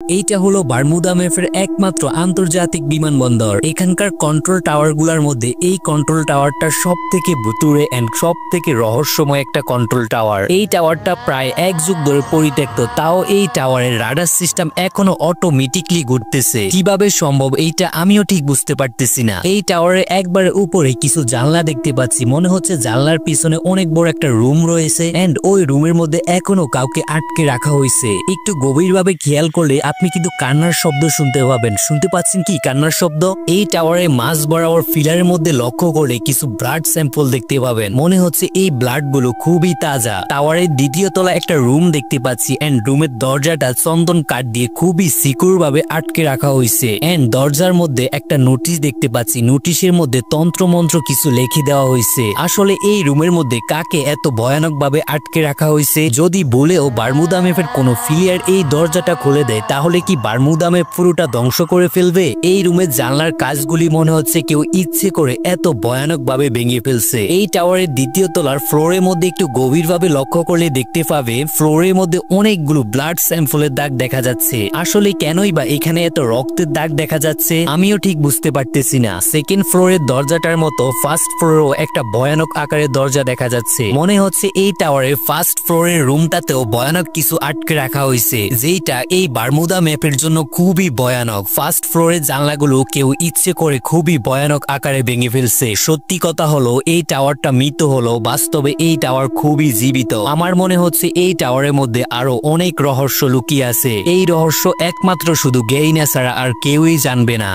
এইটা হলো বারমুদা ম্যাপের একমাত্র আন্তর্জাতিক বিমানবন্দর। এখানকার কন্ট্রোল টাওয়ারগুলোর মধ্যে এই কন্ট্রোল টাওয়ারটা সব থেকে ভুতুড়ে এন্ড সব থেকে রহস্যময় একটা কন্ট্রোল টাওয়ার। এই টাওয়ারটা প্রায় 1 যুগ ধরে পরিত্যক্ত, তাও এই টাওয়ারের রাডার সিস্টেম এখনো অটোমেটিকলি ঘুরতেছে। কিভাবে সম্ভব এইটা আমিও ঠিক বুঝতে পারতেছি না। এই টাওয়ারের একবারে উপরে কিছু জানলা দেখতে পাচ্ছি, মনে হচ্ছে জানলার পিছনে অনেক বড় একটা রুম রয়েছে এন্ড ওই রুমের মধ্যে এখনো কাউকে আটকে রাখা হয়েছে। একটু গভীরভাবে খেয়াল করলে আপনি কিন্তু কান্নার শব্দ শুনতে পাবেন। শুনতে পাচ্ছেন কি কান্নার শব্দ? এই টাওয়ারের মাঝ বরাবর ফিলারের মধ্যে লক্ষ্য করলে কিছু ব্লাড স্যাম্পল দেখতে পাবেন। মনে হচ্ছে এই ব্লাড গুলো খুবই তাজা। টাওয়ারের দ্বিতীয় তলা একটা রুম দেখতে পাচ্ছি এন্ড রুমের দরজাটা চন্দন কাঠ দিয়ে খুবই সিকিউর ভাবে আটকে রাখা হয়েছে এন্ড দরজার মধ্যে একটা নোটিশ দেখতে পাচ্ছি। নোটিশের মধ্যে তন্ত্র মন্ত্র কিছু লিখে দেওয়া হয়েছে। আসলে এই রুমের মধ্যে কাকে এত ভয়ানক ভাবে আটকে রাখা হয়েছে? যদি বলেও বারমুদা ম্যাপের কোনো ফিলিয়ার এই দরজাটা খুলে দেয় তাহলে কি বারমুদা ম্যাপ পুরোটা ধ্বংস করে ফেলবে? এই রুমের জানলার কাজগুলি মনে হচ্ছে কেউ ইচ্ছে করে এত ভয়ানক ভাবে ভেঙে ফেলছে। এই টাওয়ারের দ্বিতীয় তলার ফ্লোরের মধ্যে একটু গভীরভাবে লক্ষ্য করলে দেখতে পাবে ফ্লোরের মধ্যে অনেকগুলো ব্লাড স্যাম্পলের দাগ দেখা যাচ্ছে। আসলে কেনই বা এখানে এত রক্তের দাগ দেখা যাচ্ছে আমিও ঠিক বুঝতে পারতেছি না। সেকেন্ড ফ্লোরের দরজাটার মতো ফার্স্ট ফ্লোরেও একটা ভয়ানক আকারের দরজা দেখা যাচ্ছে। মনে হচ্ছে এই টাওয়ারের ফার্স্ট ফ্লোরের রুমটাতেও ভয়ানক কিছু আটকে রাখা হয়েছে, যেটা এই বারমুদা ম্যাপের জন্য খুবই ভয়ানক। ফার্স্ট ফ্লোরের জানলাগুলো কেউ ইচ্ছে করে খুবই ভয়ানক আকারে ভেঙে ফেলছে। সত্যি কথা হলো এই টাওয়ারটা মৃত হলো, বাস্তবে এই টাওয়ার খুবই জীবিত। আমার মনে হচ্ছে এই টাওয়ারের মধ্যে আরো অনেক রহস্য লুকিয়ে আছে। এই রহস্য একমাত্র শুধু গেইনা ছাড়া আর কেউই জানবে না।